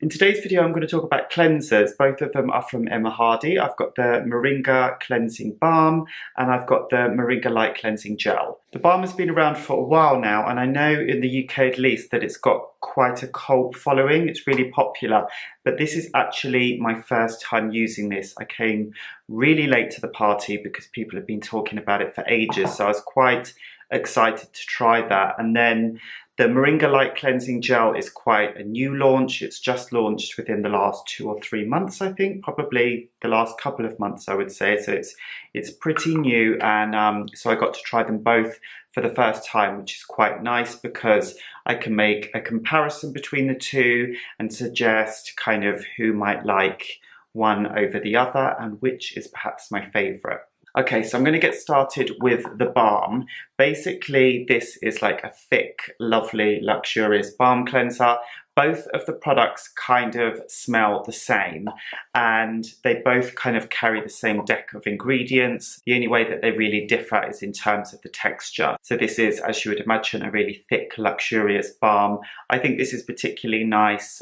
In today's video, I'm going to talk about cleansers. Both of them are from Emma Hardie. I've got the Moringa Cleansing Balm and I've got the Moringa Light Cleansing Gel. The balm has been around for a while now, and I know in the UK at least that it's got quite a cult following. It's really popular, but this is actually my first time using this. I came really late to the party because people have been talking about it for ages, so I was quite excited to try that. And then the Moringa Light Cleansing Gel is quite a new launch. It's just launched within the last 2 or 3 months, I think, probably the last couple of months, I would say. So it's pretty new, and so I got to try them both for the first time, which is quite nice because I can make a comparison between the two and suggest kind of who might like one over the other and which is perhaps my favorite. Okay, so I'm going to get started with the balm. Basically, this is like a thick, lovely, luxurious balm cleanser. Both of the products kind of smell the same, and they both kind of carry the same deck of ingredients. The only way that they really differ is in terms of the texture. So this is, as you would imagine, a really thick, luxurious balm. I think this is particularly nice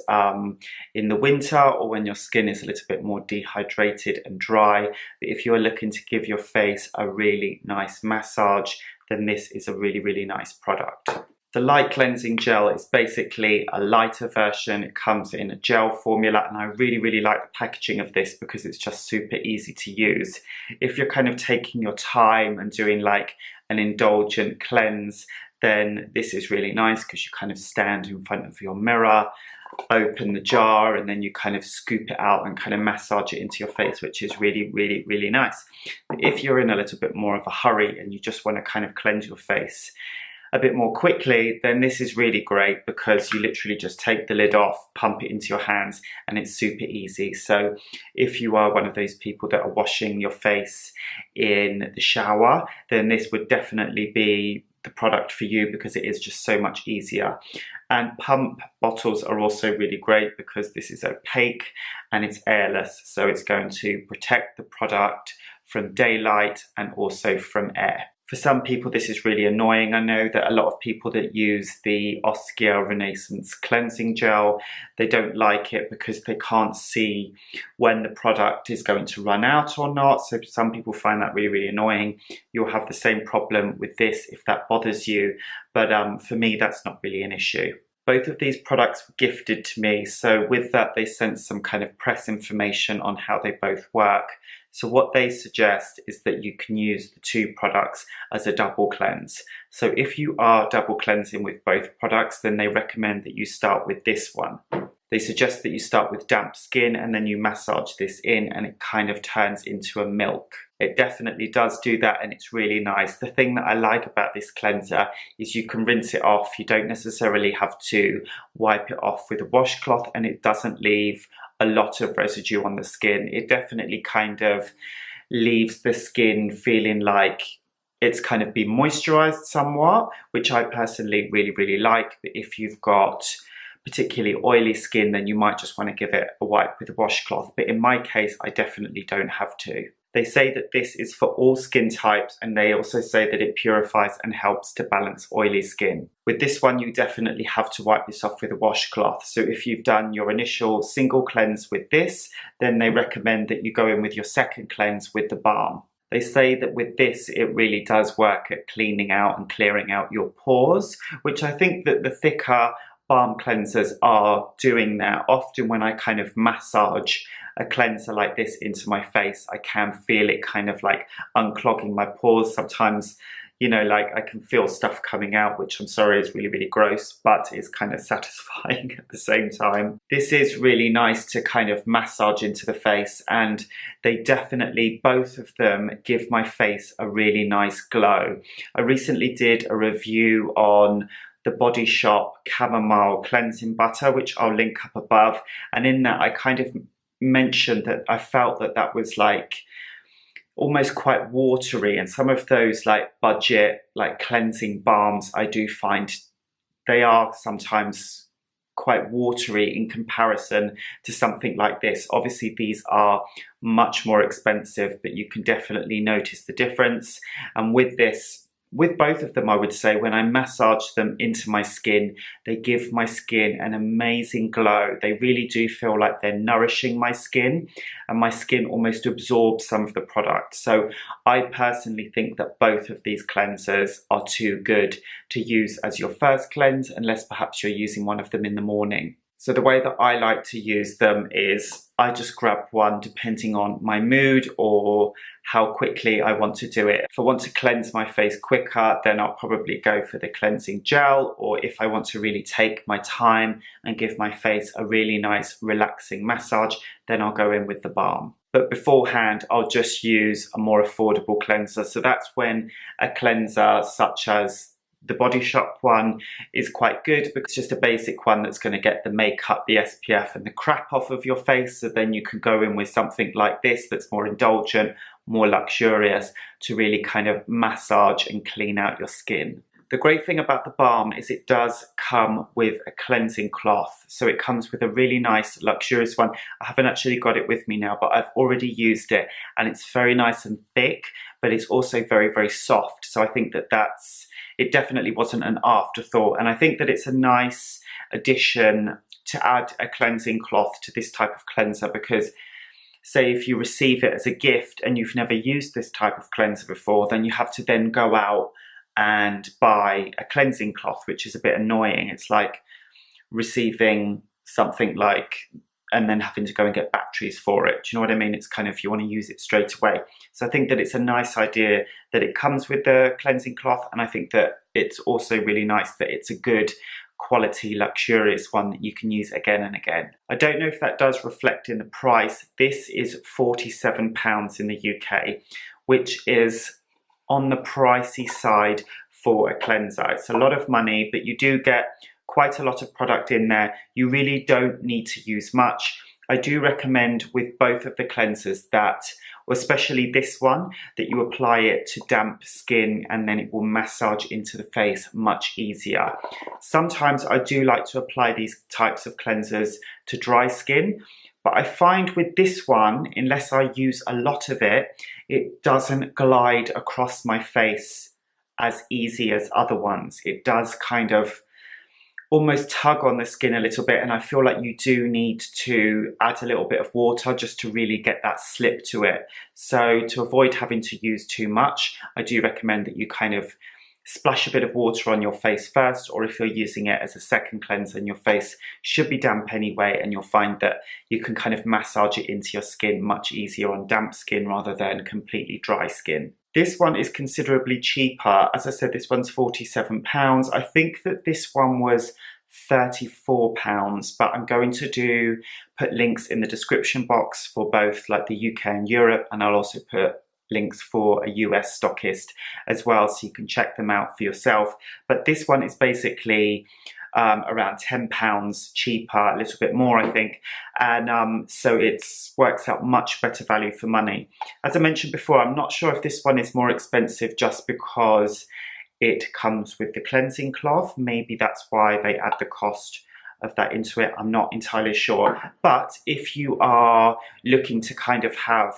in the winter or when your skin is a little bit more dehydrated and dry. But if you're looking to give your face a really nice massage, then this is a really, really nice product. The Light Cleansing Gel is basically a lighter version. It comes in a gel formula, and I really, really like the packaging of this because it's just super easy to use. If you're kind of taking your time and doing like an indulgent cleanse, then this is really nice because you kind of stand in front of your mirror, open the jar, and then you kind of scoop it out and kind of massage it into your face, which is really, really, really nice. If you're in a little bit more of a hurry and you just want to kind of cleanse your face a bit more quickly, then this is really great because you literally just take the lid off, pump it into your hands, and it's super easy. So if you are one of those people that are washing your face in the shower, then this would definitely be the product for you because it is just so much easier. And pump bottles are also really great because this is opaque and it's airless, so it's going to protect the product from daylight and also from air. For some people this is really annoying. I know that a lot of people that use the Oskia Renaissance Cleansing Gel, they don't like it because they can't see when the product is going to run out or not. So some people find that really, really annoying. You'll have the same problem with this if that bothers you, but for me that's not really an issue. Both of these products were gifted to me, so with that they sent some kind of press information on how they both work. So what they suggest is that you can use the two products as a double cleanse. So if you are double cleansing with both products, then they recommend that you start with this one. They suggest that you start with damp skin and then you massage this in, and it kind of turns into a milk. It definitely does do that, and it's really nice. The thing that I like about this cleanser is you can rinse it off. You don't necessarily have to wipe it off with a washcloth, and it doesn't leave a lot of residue on the skin. It definitely kind of leaves the skin feeling like it's kind of been moisturized somewhat, which I personally really, really like. But if you've got particularly oily skin, then you might just want to give it a wipe with a washcloth. But in my case, I definitely don't have to. They say that this is for all skin types, and they also say that it purifies and helps to balance oily skin. With this one, you definitely have to wipe this off with a washcloth. So if you've done your initial single cleanse with this, then they recommend that you go in with your second cleanse with the balm. They say that with this, it really does work at cleaning out and clearing out your pores, which I think that the thicker balm cleansers are doing that. Often when I kind of massage a cleanser like this into my face, I can feel it kind of like unclogging my pores. Sometimes, you know, like I can feel stuff coming out, which I'm sorry is really, really gross, but it's kind of satisfying at the same time. This is really nice to kind of massage into the face, and they definitely, both of them, give my face a really nice glow. I recently did a review on the Body Shop Chamomile Cleansing Butter, which I'll link up above, and in that I kind of mentioned that I felt that that was like almost quite watery, and some of those like budget like cleansing balms I do find they are sometimes quite watery in comparison to something like this. Obviously these are much more expensive, but you can definitely notice the difference. And with this, with both of them, I would say when I massage them into my skin, they give my skin an amazing glow. They really do feel like they're nourishing my skin, and my skin almost absorbs some of the product. So I personally think that both of these cleansers are too good to use as your first cleanse, unless perhaps you're using one of them in the morning. So the way that I like to use them is I just grab one depending on my mood or how quickly I want to do it. If I want to cleanse my face quicker, then I'll probably go for the cleansing gel, or if I want to really take my time and give my face a really nice relaxing massage, then I'll go in with the balm. But beforehand, I'll just use a more affordable cleanser. So that's when a cleanser such as the Body Shop one is quite good, because it's just a basic one that's going to get the makeup, the SPF and the crap off of your face. So then you can go in with something like this that's more indulgent, more luxurious, to really kind of massage and clean out your skin. The great thing about the balm is it does come with a cleansing cloth. So it comes with a really nice luxurious one. I haven't actually got it with me now, but I've already used it, and it's very nice and thick, but it's also very, very soft. So I think that it definitely wasn't an afterthought. And I think that it's a nice addition to add a cleansing cloth to this type of cleanser, because say if you receive it as a gift and you've never used this type of cleanser before, then you have to then go out and buy a cleansing cloth, which is a bit annoying. It's like receiving something like, and then having to go and get batteries for it. Do you know what I mean? It's kind of, you want to use it straight away. So I think that it's a nice idea that it comes with the cleansing cloth, and I think that it's also really nice that it's a good quality, luxurious one that you can use again and again. I don't know if that does reflect in the price. This is £47 in the UK, which is on the pricey side for a cleanser. It's a lot of money, but you do get quite a lot of product in there. You really don't need to use much. I do recommend with both of the cleansers that, or especially this one, that you apply it to damp skin, and then it will massage into the face much easier. Sometimes I do like to apply these types of cleansers to dry skin, but I find with this one, unless I use a lot of it, it doesn't glide across my face as easy as other ones. It does kind of almost tug on the skin a little bit, and I feel like you do need to add a little bit of water just to really get that slip to it. So to avoid having to use too much, I do recommend that you kind of splash a bit of water on your face first, or if you're using it as a second cleanser, and your face should be damp anyway, and you'll find that you can kind of massage it into your skin much easier on damp skin rather than completely dry skin. This one is considerably cheaper. As I said, this one's £47. I think that this one was £34, but I'm going to put links in the description box for both like the UK and Europe, and I'll also put links for a US stockist as well, so you can check them out for yourself. But this one is basically around £10 cheaper, a little bit more I think, and so it works out much better value for money. As I mentioned before, I'm not sure if this one is more expensive just because it comes with the cleansing cloth. Maybe that's why they add the cost of that into it. I'm not entirely sure. But if you are looking to kind of have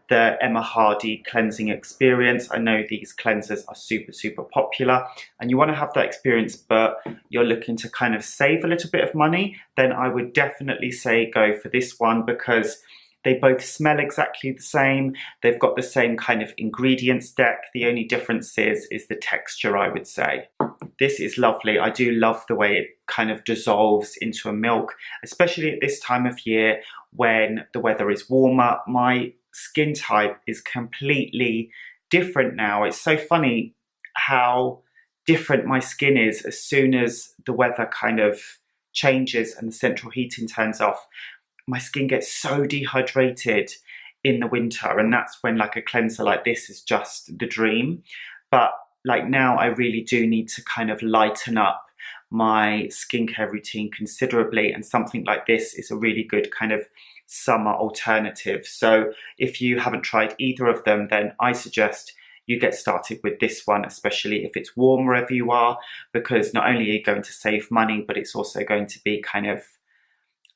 the Emma Hardie cleansing experience, I know these cleansers are super, super popular, and you want to have that experience, but you're looking to kind of save a little bit of money, then I would definitely say go for this one, because they both smell exactly the same. They've got the same kind of ingredients deck. The only difference is the texture, I would say. This is lovely. I do love the way it kind of dissolves into a milk, especially at this time of year when the weather is warmer. My skin type is completely different now. It's so funny how different my skin is as soon as the weather kind of changes and the central heating turns off. My skin gets so dehydrated in the winter, and that's when like a cleanser like this is just the dream. But like now I really do need to kind of lighten up my skincare routine considerably, and something like this is a really good kind of summer alternative. So if you haven't tried either of them, then I suggest you get started with this one, especially if it's warm wherever you are, because not only are you going to save money, but it's also going to be kind of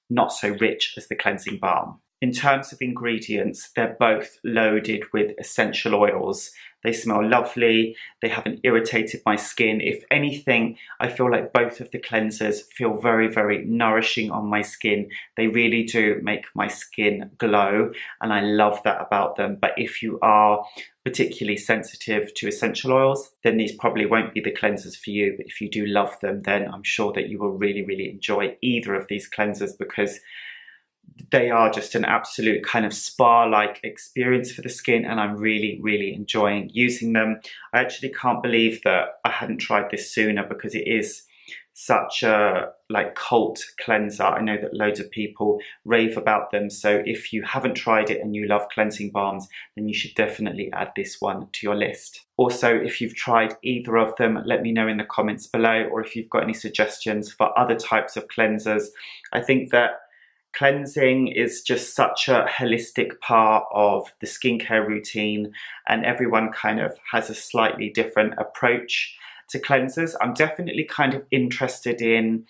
not so rich as the cleansing balm. In terms of ingredients, they're both loaded with essential oils. They smell lovely, they haven't irritated my skin. If anything, I feel like both of the cleansers feel very, very nourishing on my skin. They really do make my skin glow, and I love that about them. But if you are particularly sensitive to essential oils, then these probably won't be the cleansers for you. But if you do love them, then I'm sure that you will really, really enjoy either of these cleansers, because they are just an absolute kind of spa-like experience for the skin, and I'm really, really enjoying using them. I actually can't believe that I hadn't tried this sooner, because it is such a cult cleanser. I know that loads of people rave about them, so if you haven't tried it and you love cleansing balms, then you should definitely add this one to your list. Also, if you've tried either of them, let me know in the comments below, or if you've got any suggestions for other types of cleansers. I think that cleansing is just such a holistic part of the skincare routine, and everyone kind of has a slightly different approach to cleansers. I'm definitely kind of interested in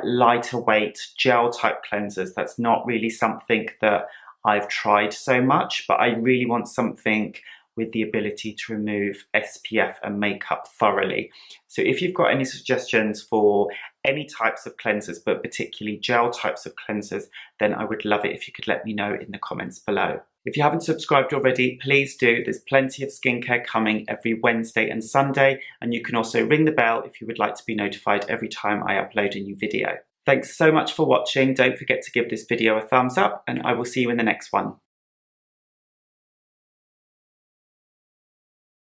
lighter weight gel type cleansers. That's not really something that I've tried so much, but I really want something with the ability to remove SPF and makeup thoroughly. So if you've got any suggestions for any types of cleansers, but particularly gel types of cleansers, then I would love it if you could let me know in the comments below. If you haven't subscribed already, please do. There's plenty of skincare coming every Wednesday and Sunday, and you can also ring the bell if you would like to be notified every time I upload a new video. Thanks so much for watching. Don't forget to give this video a thumbs up, and I will see you in the next one.